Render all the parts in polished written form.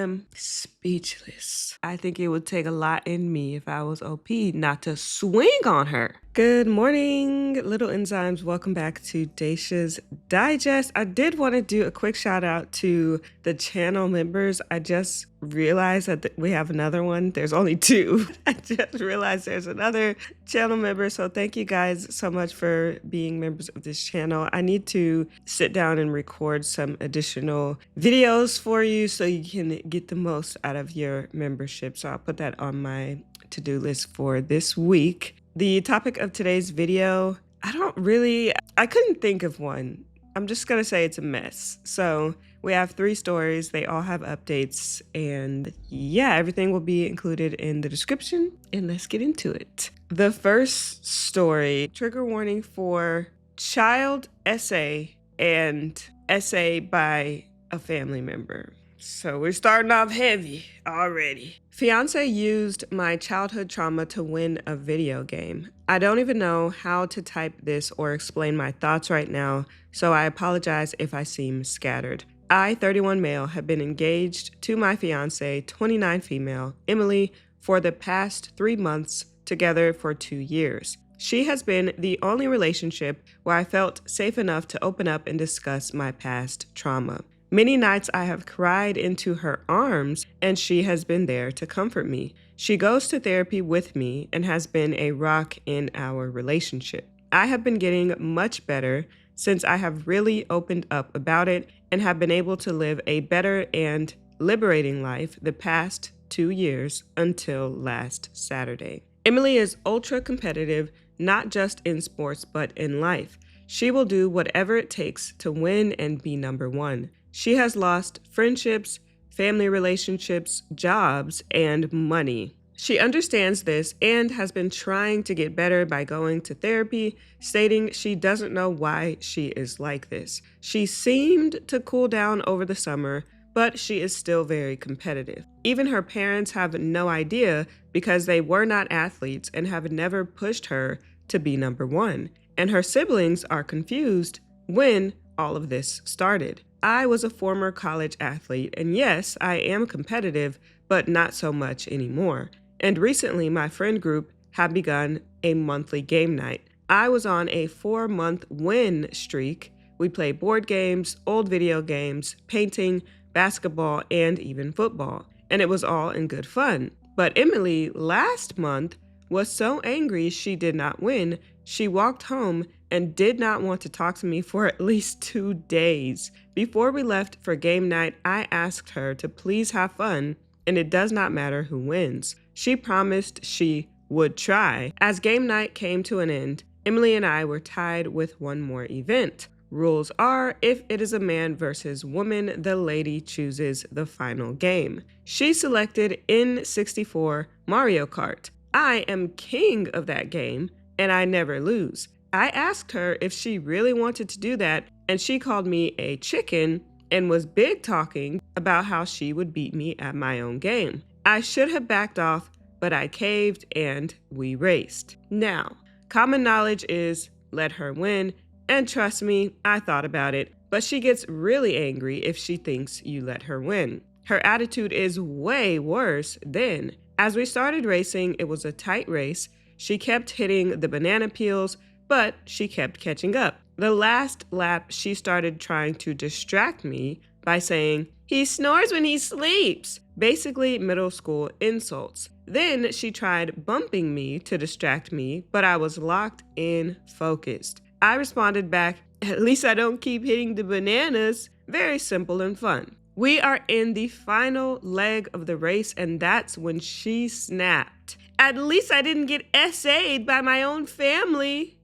am speechless. I think it would take a lot in me if I was OP not to swing on her. Good morning, little enzymes. Welcome back to Dacia's Digest. I did want to do a quick shout out to the channel members. I just realized that we have another one. There's only two. I just realized there's another channel member. So thank you guys so much for being members of this channel. I need to sit down and record some additional videos for you so you can get the most out of your membership. So I'll put that on my to-do list for this week. The topic of today's video, I couldn't think of one. I'm just gonna say it's a mess. So we have 3 stories, they all have updates, and yeah, everything will be included in the description, and let's get into it. The first story, trigger warning for child essay and essay by a family member. So we're starting off heavy already. Fiance used my childhood trauma to win a video game. I don't even know how to type this or explain my thoughts right now, so I apologize if I seem scattered. I, 31 male, have been engaged to my fiance, 29 female, Emily, for the past 3 months, together for 2 years. She has been the only relationship where I felt safe enough to open up and discuss my past trauma. Many nights I have cried into her arms, and she has been there to comfort me. She goes to therapy with me and has been a rock in our relationship. I have been getting much better since I have really opened up about it and have been able to live a better and liberating life the past 2 years until last Saturday. Emily is ultra competitive, not just in sports, but in life. She will do whatever it takes to win and be number one. She has lost friendships, family relationships, jobs, and money. She understands this and has been trying to get better by going to therapy, stating she doesn't know why she is like this. She seemed to cool down over the summer, but she is still very competitive. Even her parents have no idea because they were not athletes and have never pushed her to be number one. And her siblings are confused when all of this started. I was a former college athlete, and yes, I am competitive, but not so much anymore. And recently, my friend group have begun a monthly game night. I was on a 4-month win streak. We play board games, old video games, painting, basketball, and even football. And it was all in good fun. But Emily last month was so angry she did not win. She walked home and did not want to talk to me for at least 2 days. Before we left for game night, I asked her to please have fun, and it does not matter who wins. She promised she would try. As game night came to an end, Emily and I were tied with one more event. Rules are, if it is a man versus woman, the lady chooses the final game. She selected N64 Mario Kart. I am king of that game, and I never lose. I asked her if she really wanted to do that, and she called me a chicken and was big talking about how she would beat me at my own game. I should have backed off, but I caved and we raced. Now, common knowledge is let her win, and trust me, I thought about it, but she gets really angry if she thinks you let her win. Her attitude is way worse then. As we started racing, it was a tight race. She kept hitting the banana peels, but she kept catching up. The last lap, she started trying to distract me by saying, "He snores when he sleeps," basically middle school insults. Then she tried bumping me to distract me, but I was locked in, focused. I responded back, "At least I don't keep hitting the bananas." Very simple and fun. We are in the final leg of the race, and that's when she snapped. "At least I didn't get SA'd by my own family."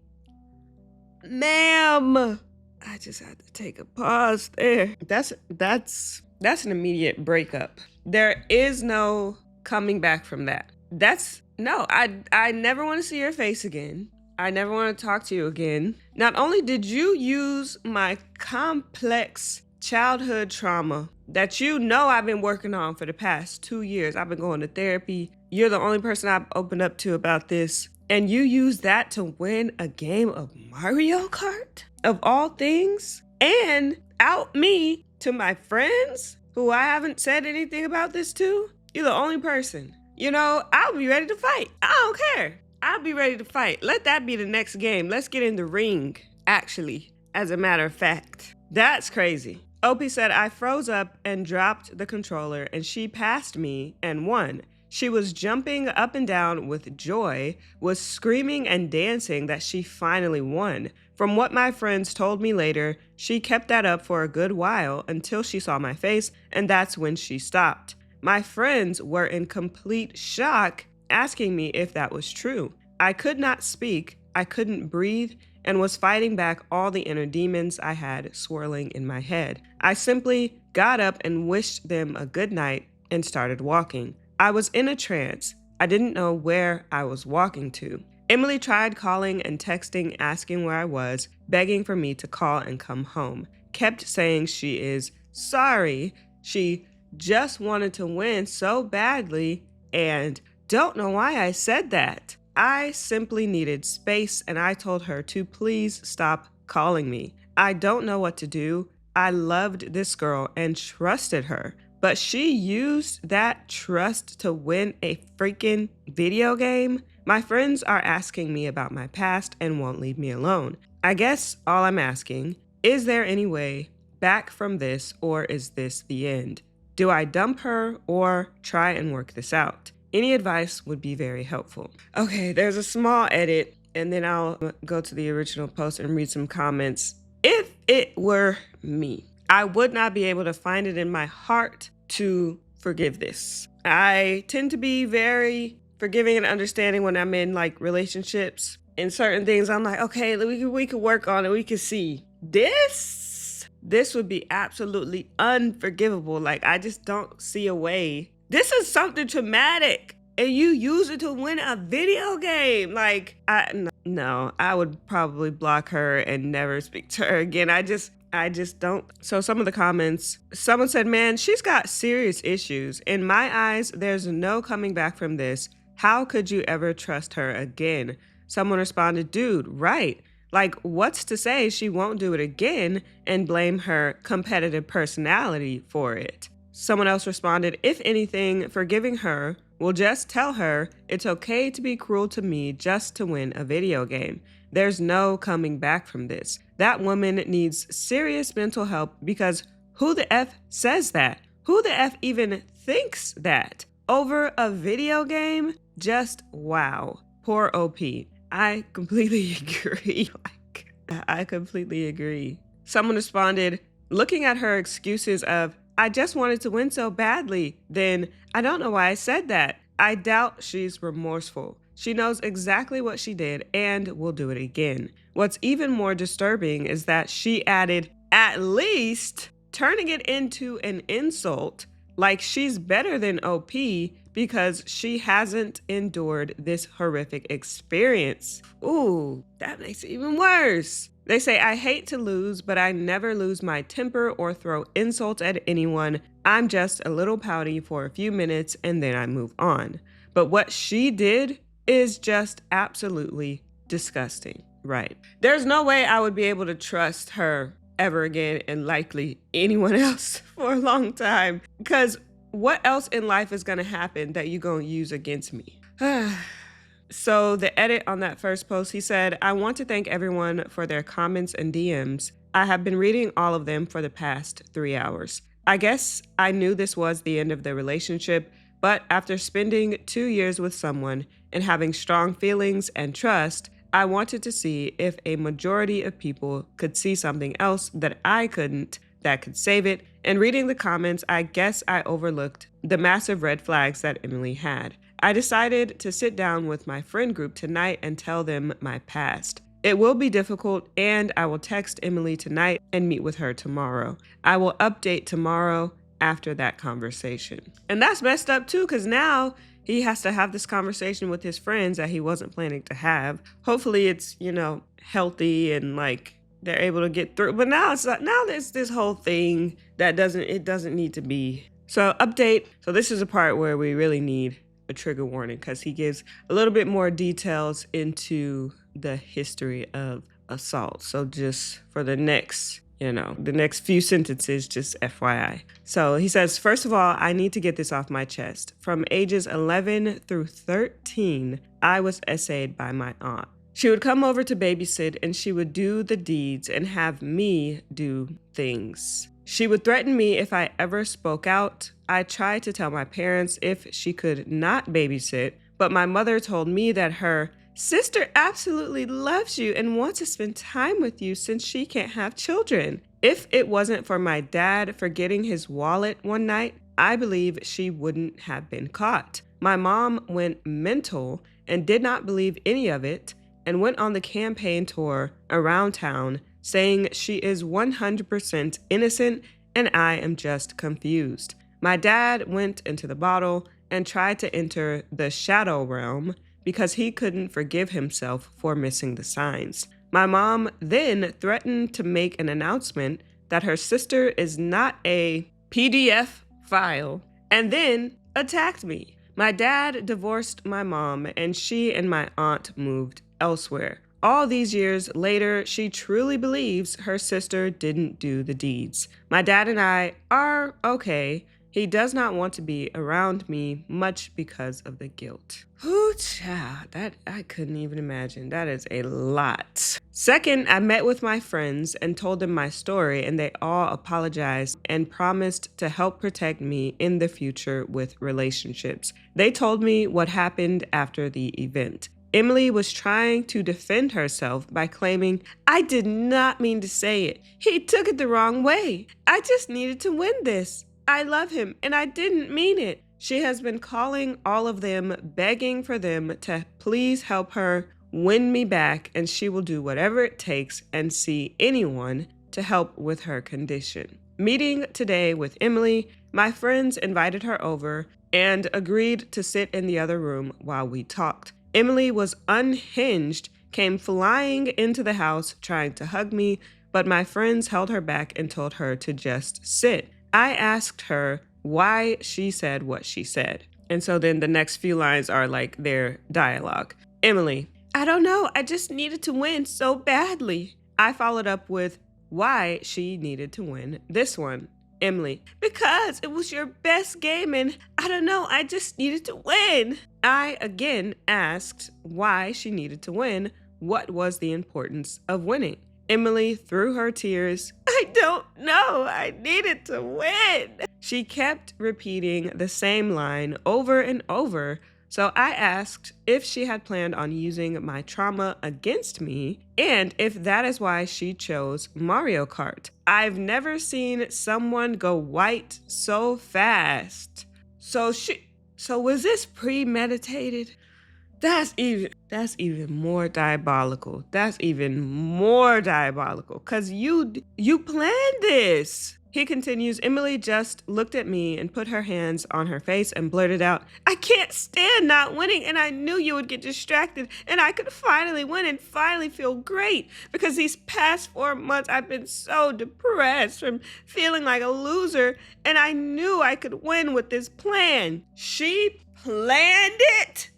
Ma'am, I just had to take a pause there. That's an immediate breakup. There is no coming back from that. I never want to see your face again. I never want to talk to you again. Not only did you use my complex childhood trauma that you know I've been working on for the past 2 years. I've been going to therapy. You're the only person I've opened up to about this. And you use that to win a game of Mario Kart, of all things, and out me to my friends? who I haven't said anything about this to. You're the only person. You know, I'll be ready to fight. I don't care. I'll be ready to fight. Let that be the next game. Let's get in the ring, actually, as a matter of fact. That's crazy. Opie said, I froze up and dropped the controller and she passed me and won. She was jumping up and down with joy, was screaming and dancing that she finally won. From what my friends told me later, she kept that up for a good while until she saw my face, and that's when she stopped. My friends were in complete shock, asking me if that was true. I could not speak, I couldn't breathe, and was fighting back all the inner demons I had swirling in my head. I simply got up and wished them a good night and started walking. I was in a trance. I didn't know where I was walking to. Emily tried calling and texting, asking where I was, begging for me to call and come home. Kept saying she is sorry. She just wanted to win so badly, and don't know why I said that. I simply needed space, and I told her to please stop calling me. I don't know what to do. I loved this girl and trusted her, but she used that trust to win a freaking video game. My friends are asking me about my past and won't leave me alone. I guess all I'm asking, is there any way back from this, or is this the end? Do I dump her or try and work this out? Any advice would be very helpful. Okay, there's a small edit, and then I'll go to the original post and read some comments. If it were me, I would not be able to find it in my heart to forgive this. I tend to be very forgiving and understanding when I'm in like relationships. In certain things, I'm like, okay, we could work on it. We could see this would be absolutely unforgivable. Like, I just don't see a way. This is something traumatic, and you use it to win a video game. Like, no, I would probably block her and never speak to her again. I just don't. So some of the comments, someone said, man, she's got serious issues. In my eyes, there's no coming back from this. How could you ever trust her again? Someone responded, dude, right. Like, what's to say she won't do it again and blame her competitive personality for it? Someone else responded, if anything, forgiving her will just tell her it's okay to be cruel to me just to win a video game. There's no coming back from this. That woman needs serious mental help, because who the F says that? Who the F even thinks that? Over a video game? Just wow. Poor OP. I completely agree. I completely agree. Someone responded, looking at her excuses of, I just wanted to win so badly. Then I don't know why I said that. I doubt she's remorseful. She knows exactly what she did and will do it again. What's even more disturbing is that she added, at least, turning it into an insult, like she's better than OP because she hasn't endured this horrific experience. Ooh, that makes it even worse. They say, I hate to lose, but I never lose my temper or throw insults at anyone. I'm just a little pouty for a few minutes and then I move on. But what she did is just absolutely disgusting, right? There's no way I would be able to trust her ever again, and likely anyone else for a long time, because what else in life is going to happen that you're going to use against me? So the edit on that first post, he said, I want to thank everyone for their comments and DMs. I have been reading all of them for the past 3 hours. I guess I knew this was the end of the relationship, but after spending 2 years with someone and having strong feelings and trust, I wanted to see if a majority of people could see something else that I couldn't that could save it. And reading the comments, I guess I overlooked the massive red flags that Emily had. I decided to sit down with my friend group tonight and tell them my past. It will be difficult, and I will text Emily tonight and meet with her tomorrow. I will update tomorrow after that conversation. And that's messed up too, because now he has to have this conversation with his friends that he wasn't planning to have. Hopefully it's, healthy and like they're able to get through. But now there's this whole thing that doesn't need to be. So update. So this is a part where we really need a trigger warning, because he gives a little bit more details into the history of assault. So just for the next The next few sentences, just FYI. So he says, first of all, I need to get this off my chest. From ages 11 through 13, I was essayed by my aunt. She would come over to babysit and she would do the deeds and have me do things. She would threaten me if I ever spoke out. I tried to tell my parents if she could not babysit, but my mother told me that her sister absolutely loves you and wants to spend time with you since she can't have children. If it wasn't for my dad forgetting his wallet one night, I believe she wouldn't have been caught. My mom went mental and did not believe any of it and went on the campaign tour around town saying she is 100% innocent and I am just confused. My dad went into the bottle and tried to enter the shadow realm because he couldn't forgive himself for missing the signs. My mom then threatened to make an announcement that her sister is not a PDF file and then attacked me. My dad divorced my mom and she and my aunt moved elsewhere. All these years later, she truly believes her sister didn't do the deeds. My dad and I are okay. He does not want to be around me much because of the guilt. Whew, child, that I couldn't even imagine. That is a lot. Second, I met with my friends and told them my story, and they all apologized and promised to help protect me in the future with relationships. They told me what happened after the event. Emily was trying to defend herself by claiming, I did not mean to say it. He took it the wrong way. I just needed to win this. I love him and I didn't mean it. She has been calling all of them, begging for them to please help her win me back, and she will do whatever it takes and see anyone to help with her condition. Meeting today with Emily, my friends invited her over and agreed to sit in the other room while we talked. Emily was unhinged, came flying into the house trying to hug me, but my friends held her back and told her to just sit. I asked her why she said what she said. And so then the next few lines are like their dialogue. Emily, I don't know. I just needed to win so badly. I followed up with why she needed to win this one. Emily, because it was your best game and I don't know, I just needed to win. I again asked why she needed to win. What was the importance of winning? Emily, through her tears, I don't know, I needed to win. She kept repeating the same line over and over. So I asked if she had planned on using my trauma against me and if that is why she chose Mario Kart. I've never seen someone go white so fast. So was this premeditated? That's even more diabolical. That's even more diabolical because you planned this. He continues, Emily just looked at me and put her hands on her face and blurted out, I can't stand not winning, and I knew you would get distracted and I could finally win and finally feel great because these past 4 months I've been so depressed from feeling like a loser, and I knew I could win with this plan. She planned it?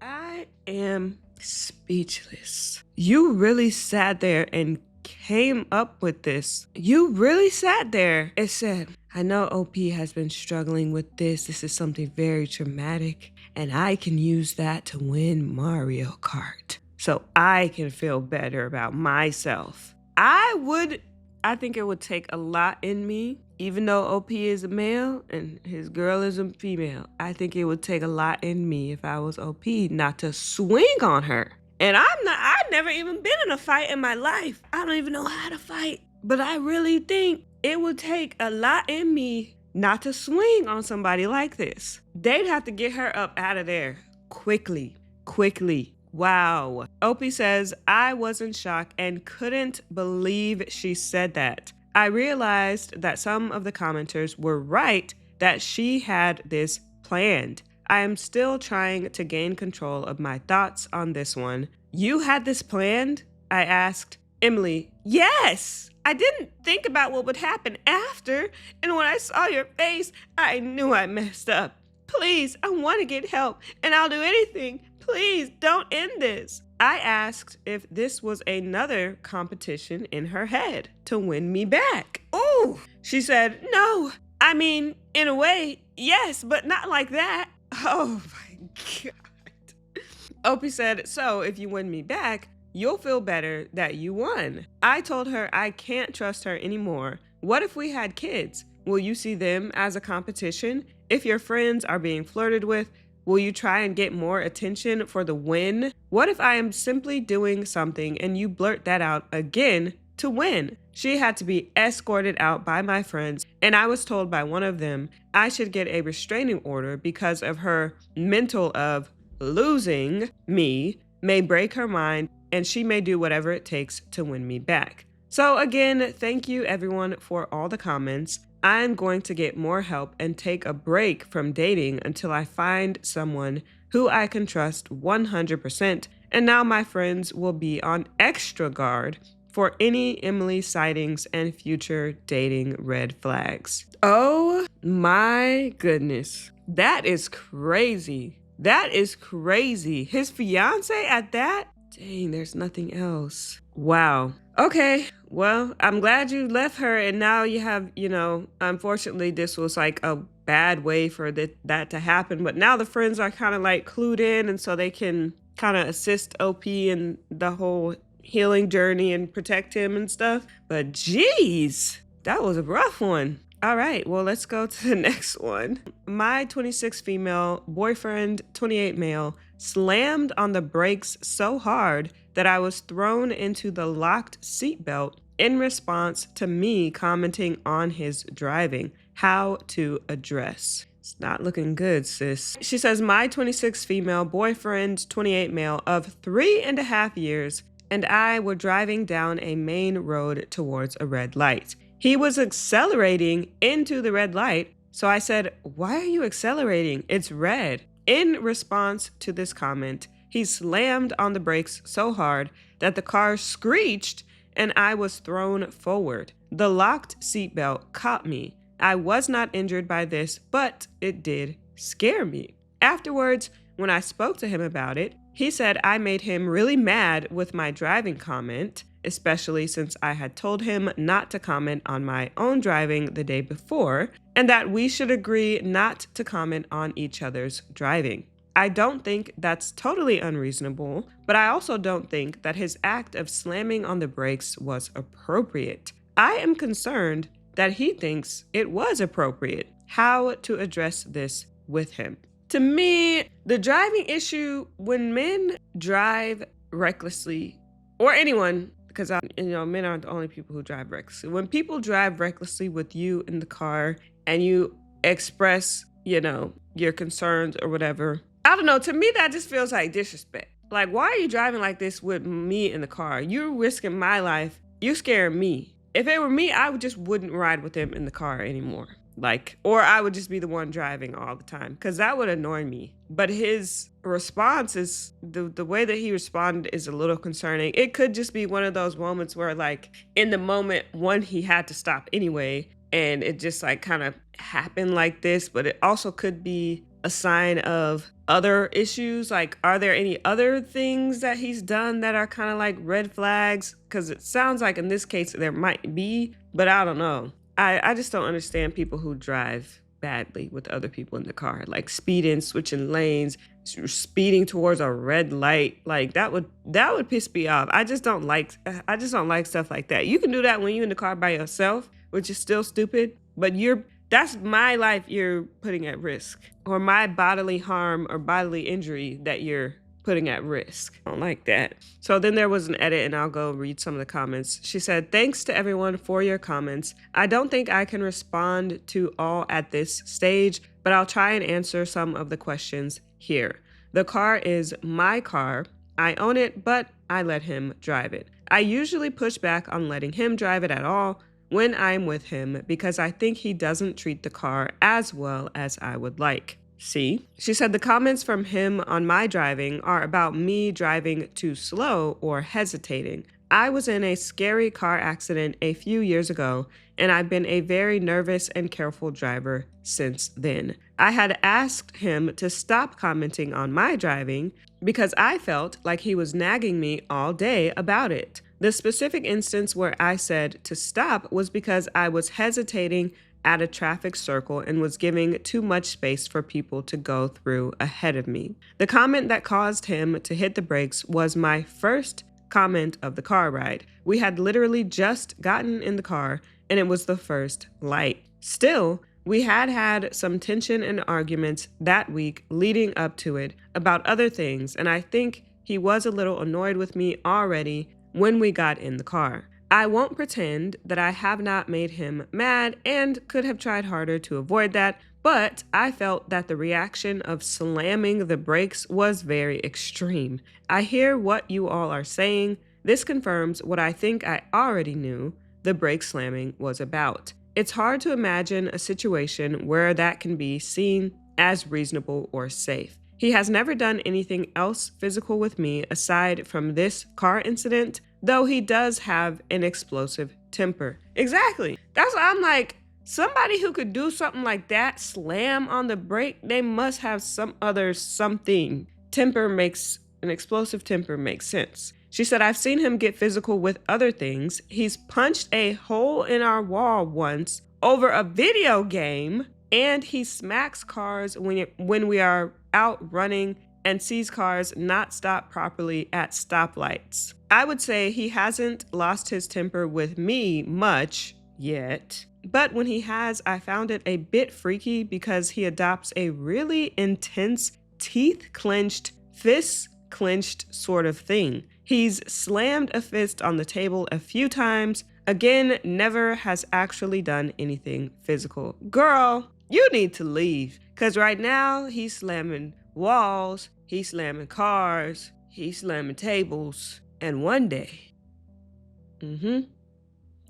I am speechless. You really sat there and came up with this. You really sat there and said, I know OP has been struggling with this. This is something very traumatic, and I can use that to win Mario Kart so I can feel better about myself. I think it would take a lot in me, even though OP is a male and his girl is a female. I think it would take a lot in me if I was OP not to swing on her. And I've never even been in a fight in my life. I don't even know how to fight. But I really think it would take a lot in me not to swing on somebody like this. They'd have to get her up out of there quickly. Wow. Opie says, I was in shock and couldn't believe she said that. I realized that some of the commenters were right that she had this planned. I am still trying to gain control of my thoughts on this one. You had this planned? I asked. Emily, yes! I didn't think about what would happen after, and when I saw your face, I knew I messed up. Please, I want to get help, and I'll do anything. Please, don't end this. I asked if this was another competition in her head to win me back. Oh, she said, no. I mean, in a way, yes, but not like that. Oh my God. Opie said, so if you win me back, you'll feel better that you won. I told her I can't trust her anymore. What if we had kids? Will you see them as a competition? If your friends are being flirted with, will you try and get more attention for the win? What if I am simply doing something and you blurt that out again to win? She had to be escorted out by my friends, and I was told by one of them I should get a restraining order because of her mental of losing me may break her mind, and she may do whatever it takes to win me back. So again, thank you everyone for all the comments. I'm going to get more help and take a break from dating until I find someone who I can trust 100%. And now my friends will be on extra guard for any Emily sightings and future dating red flags. Oh my goodness. That is crazy. That is crazy. His fiance at that? Dang, there's nothing else. Wow. Okay, well, I'm glad you left her, and now you have, unfortunately, this was like a bad way for that to happen, but now the friends are kind of like clued in, and so they can kind of assist OP in the whole healing journey and protect him and stuff. But geez, that was a rough one. All right, well, let's go to the next one. My 26 female boyfriend, 28 male, slammed on the brakes so hard that I was thrown into the locked seatbelt in response to me commenting on his driving. How to address. It's not looking good, sis. She says, my 26 female boyfriend, 28 male of 3.5 years, and I were driving down a main road towards a red light. He was accelerating into the red light, so I said, why are you accelerating? It's red. In response to this comment, he slammed on the brakes so hard that the car screeched and I was thrown forward. The locked seatbelt caught me. I was not injured by this, but it did scare me. Afterwards, when I spoke to him about it, he said I made him really mad with my driving comment, especially since I had told him not to comment on my own driving the day before, and that we should agree not to comment on each other's driving. I don't think that's totally unreasonable, but I also don't think that his act of slamming on the brakes was appropriate. I am concerned that he thinks it was appropriate. How to address this with him? To me, the driving issue, when men drive recklessly, or anyone, because men aren't the only people who drive recklessly. When people drive recklessly with you in the car and you express, your concerns or whatever, I don't know, to me that just feels like disrespect. Like, why are you driving like this with me in the car? You're risking my life. You're scaring me. If it were me, I wouldn't ride with him in the car anymore. Or I would just be the one driving all the time, because that would annoy me. But his response is, the way that he responded is a little concerning. It could just be one of those moments where, in the moment, he had to stop anyway, and it just, kind of happened like this. But it also could be a sign of other issues. Are there any other things that he's done that are kind of like red flags? Because it sounds like in this case there might be, but I don't know. I just don't understand people who drive badly with other people in the car, like speeding, switching lanes, speeding towards a red light. That would piss me off. I just don't like stuff like that. You can do that when you're in the car by yourself, which is still stupid, but that's my life you're putting at risk, or my bodily harm or bodily injury that you're putting at risk. I don't like that. So then there was an edit, and I'll go read some of the comments. She said, thanks to everyone for your comments. I don't think I can respond to all at this stage, but I'll try and answer some of the questions here. The car is my car. I own it, but I let him drive it. I usually push back on letting him drive it at all when I'm with him because I think he doesn't treat the car as well as I would like. See? She said the comments from him on my driving are about me driving too slow or hesitating. I was in a scary car accident a few years ago, and I've been a very nervous and careful driver since then. I had asked him to stop commenting on my driving because I felt like he was nagging me all day about it. The specific instance where I said to stop was because I was hesitating at a traffic circle and was giving too much space for people to go through ahead of me. The comment that caused him to hit the brakes was my first comment of the car ride. We had literally just gotten in the car and it was the first light. Still, we had some tension and arguments that week leading up to it about other things, and I think he was a little annoyed with me already when we got in the car. I won't pretend that I have not made him mad and could have tried harder to avoid that, but I felt that the reaction of slamming the brakes was very extreme. I hear what you all are saying. This confirms what I think I already knew the brake slamming was about. It's hard to imagine a situation where that can be seen as reasonable or safe. He has never done anything else physical with me aside from this car incident, though he does have an explosive temper. Exactly. That's what I'm like. Somebody who could do something like that, slam on the brake, they must have some other something. An explosive temper makes sense. She said, I've seen him get physical with other things. He's punched a hole in our wall once over a video game, and he smacks cars when we are out running and sees cars not stop properly at stoplights. I would say he hasn't lost his temper with me much yet, but when he has, I found it a bit freaky because he adopts a really intense, teeth clenched, fists clenched sort of thing. He's slammed a fist on the table a few times. Again, never has actually done anything physical. Girl, you need to leave, because right now he's slamming walls, he's slamming cars, he's slamming tables, and one day,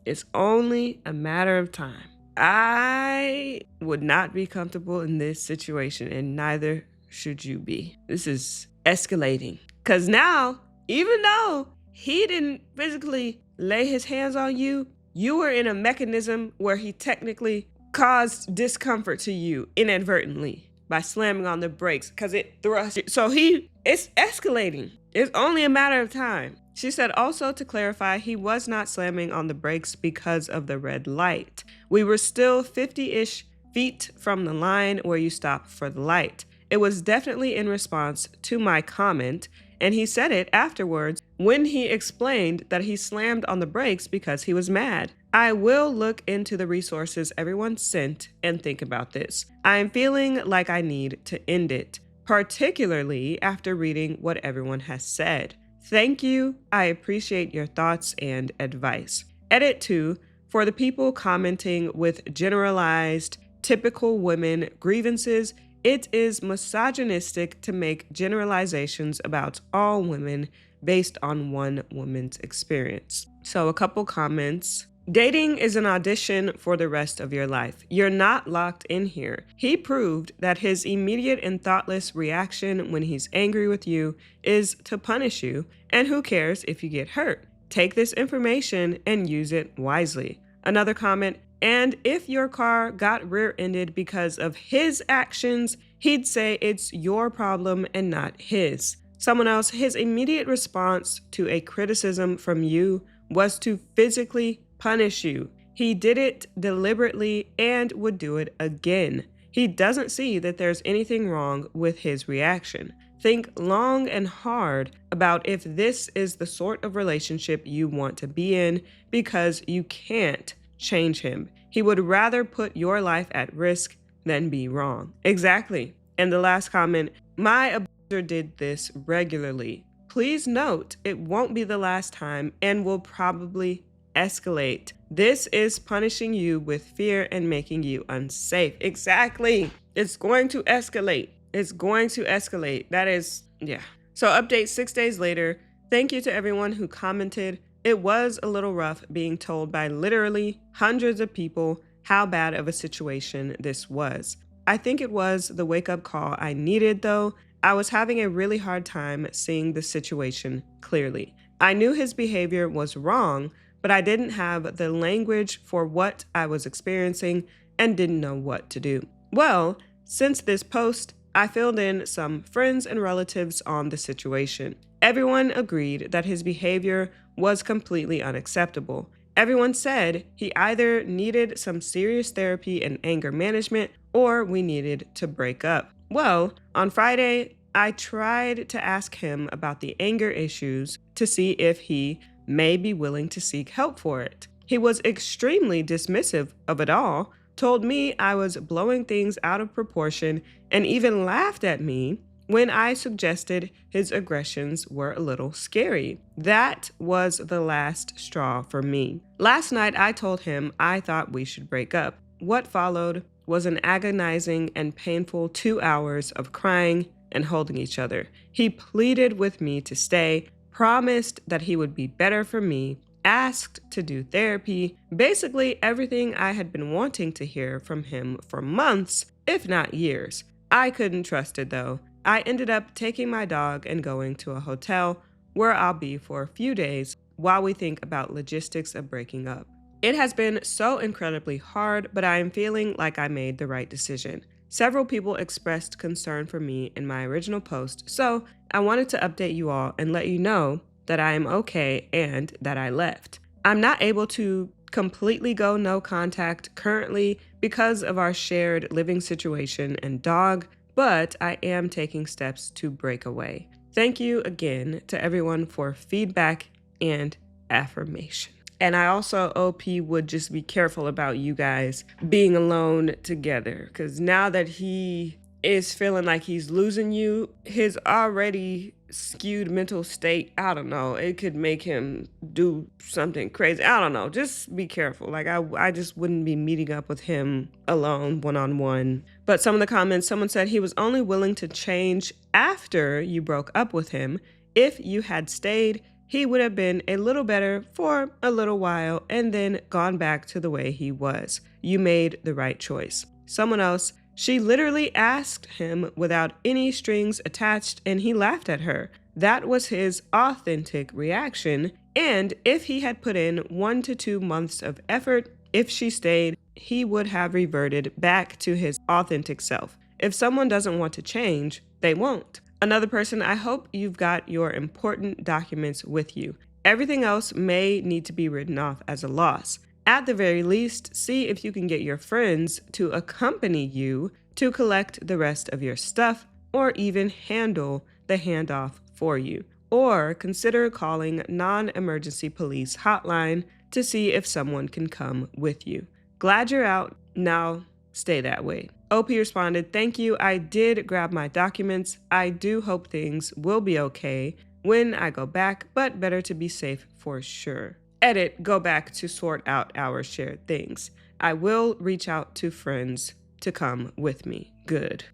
it's only a matter of time. I would not be comfortable in this situation, and neither should you be. This is escalating, because now, even though he didn't physically lay his hands on you, you were in a mechanism where he technically caused discomfort to you inadvertently by slamming on the brakes because it thrust you. So it's escalating. It's only a matter of time. She said also to clarify, he was not slamming on the brakes because of the red light. We were still 50-ish feet from the line where you stop for the light. It was definitely in response to my comment, and he said it afterwards when he explained that he slammed on the brakes because he was mad. I will look into the resources everyone sent and think about this. I am feeling like I need to end it, particularly after reading what everyone has said. Thank you. I appreciate your thoughts and advice. Edit 2. For the people commenting with generalized, typical women grievances, it is misogynistic to make generalizations about all women based on one woman's experience. So a couple comments. Dating is an audition for the rest of your life. You're not locked in here. He proved that his immediate and thoughtless reaction when he's angry with you is to punish you, and who cares if you get hurt? Take this information and use it wisely. Another comment, and if your car got rear-ended because of his actions, he'd say it's your problem and not his. Someone else, his immediate response to a criticism from you was to physically punish you. He did it deliberately and would do it again. He doesn't see that there's anything wrong with his reaction. Think long and hard about if this is the sort of relationship you want to be in, because you can't change him. He would rather put your life at risk than be wrong. Exactly. And the last comment, my abuser did this regularly. Please note, it won't be the last time and will probably escalate. This is punishing you with fear and making you unsafe. Exactly. It's going to escalate. It's going to escalate. That is, yeah. So update 6 days later. Thank you to everyone who commented. It was a little rough being told by literally hundreds of people how bad of a situation this was. I think it was the wake-up call I needed, though. I was having a really hard time seeing the situation clearly. I knew his behavior was wrong, but I didn't have the language for what I was experiencing and didn't know what to do. Well, since this post, I filled in some friends and relatives on the situation. Everyone agreed that his behavior was completely unacceptable. Everyone said he either needed some serious therapy and anger management or we needed to break up. Well, on Friday, I tried to ask him about the anger issues to see if he may be willing to seek help for it. He was extremely dismissive of it all, told me I was blowing things out of proportion, and even laughed at me when I suggested his aggressions were a little scary. That was the last straw for me. Last night, I told him I thought we should break up. What followed was an agonizing and painful 2 hours of crying and holding each other. He pleaded with me to stay, promised that he would be better for me, asked to do therapy, basically everything I had been wanting to hear from him for months, if not years. I couldn't trust it though. I ended up taking my dog and going to a hotel where I'll be for a few days while we think about logistics of breaking up. It has been so incredibly hard, but I am feeling like I made the right decision. Several people expressed concern for me in my original post, so I wanted to update you all and let you know that I am okay and that I left. I'm not able to completely go no contact currently because of our shared living situation and dog, but I am taking steps to break away. Thank you again to everyone for feedback and affirmation. And I also, OP, would just be careful about you guys being alone together, because now that he is feeling like he's losing you, his already skewed mental state, I don't know, it could make him do something crazy. I don't know, just be careful. Like I just wouldn't be meeting up with him alone, one-on-one. But some of the comments, someone said he was only willing to change after you broke up with him. If you had stayed, he would have been a little better for a little while and then gone back to the way he was. You made the right choice. Someone else, she literally asked him without any strings attached and he laughed at her. That was his authentic reaction. And if he had put in 1 to 2 months of effort, if she stayed, he would have reverted back to his authentic self. If someone doesn't want to change, they won't. Another person, I hope you've got your important documents with you. Everything else may need to be written off as a loss. At the very least, see if you can get your friends to accompany you to collect the rest of your stuff or even handle the handoff for you. Or consider calling non-emergency police hotline to see if someone can come with you. Glad you're out. Now stay that way. OP responded, thank you. I did grab my documents. I do hope things will be okay when I go back, but better to be safe for sure. Edit, go back to sort out our shared things. I will reach out to friends to come with me. Good.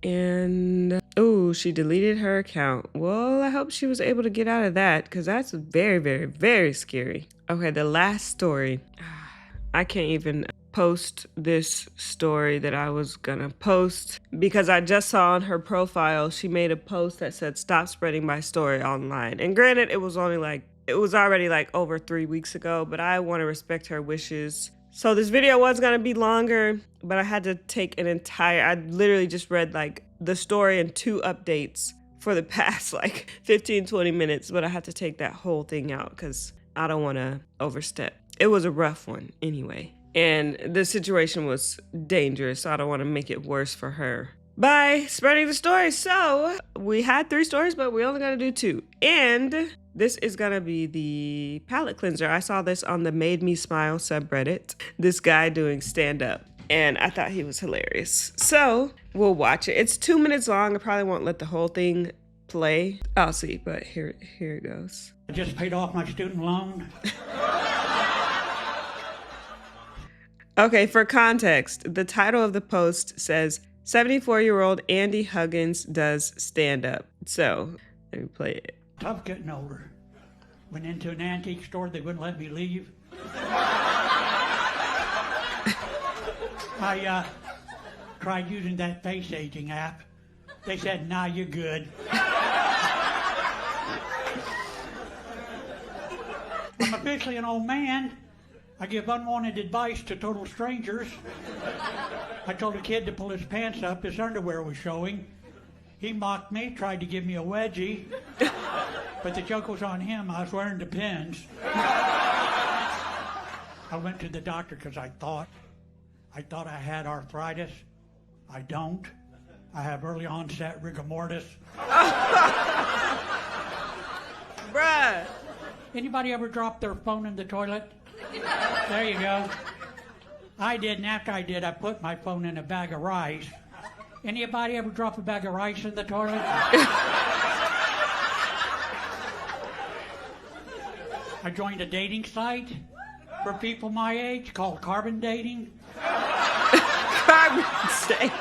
And, oh, she deleted her account. Well, I hope she was able to get out of that because that's very, very, very scary. Okay, the last story. I can't even post this story that I was gonna post because I just saw on her profile, she made a post that said, stop spreading my story online. And granted, it was already like over 3 weeks ago, but I want to respect her wishes. So this video was gonna be longer, but I had to take I literally just read like the story and 2 updates for the past like 15-20 minutes, but I had to take that whole thing out because I don't want to overstep. It was a rough one anyway. And the situation was dangerous, so I don't want to make it worse for her by spreading the story. So we had 3 stories, but we only got to do 2. And this is going to be the palate cleanser. I saw this on the Made Me Smile subreddit, this guy doing stand-up, and I thought he was hilarious. So we'll watch it. It's 2 minutes long. I probably won't let the whole thing play. I'll see, but here it goes. I just paid off my student loan. Okay, for context, the title of the post says, 74-year-old Andy Huggins does stand-up. So, let me play it. Tough getting older. Went into an antique store, they wouldn't let me leave. I tried using that face aging app. They said, nah, you're good. I'm officially an old man. I give unwanted advice to total strangers. I told a kid to pull his pants up. His underwear was showing. He mocked me, tried to give me a wedgie. But the joke was on him. I was wearing Depends. I went to the doctor because I thought I had arthritis. I don't. I have early onset rigor mortis. Bruh. Anybody ever drop their phone in the toilet? There you go. I did, and after I did, I put my phone in a bag of rice. Anybody ever drop a bag of rice in the toilet? I joined a dating site for people my age called Carbon Dating. Carbon sake.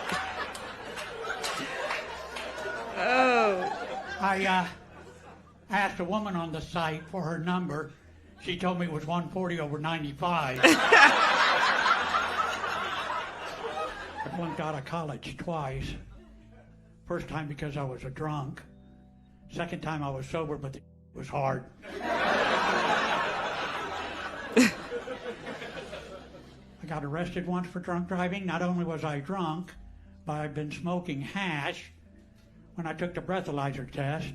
Oh. I asked a woman on the site for her number. She told me it was 140/95. I flunked out of college twice. First time because I was a drunk. Second time I was sober, but it was hard. I got arrested once for drunk driving. Not only was I drunk, but I'd been smoking hash. When I took the breathalyzer test,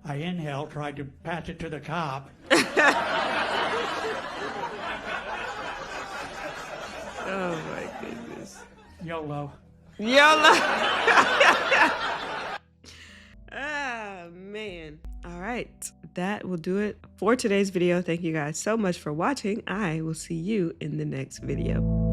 I inhaled, tried to pass it to the cop. Oh my goodness. YOLO. YOLO. Ah, man. All right. That will do it for today's video. Thank you guys so much for watching. I will see you in the next video.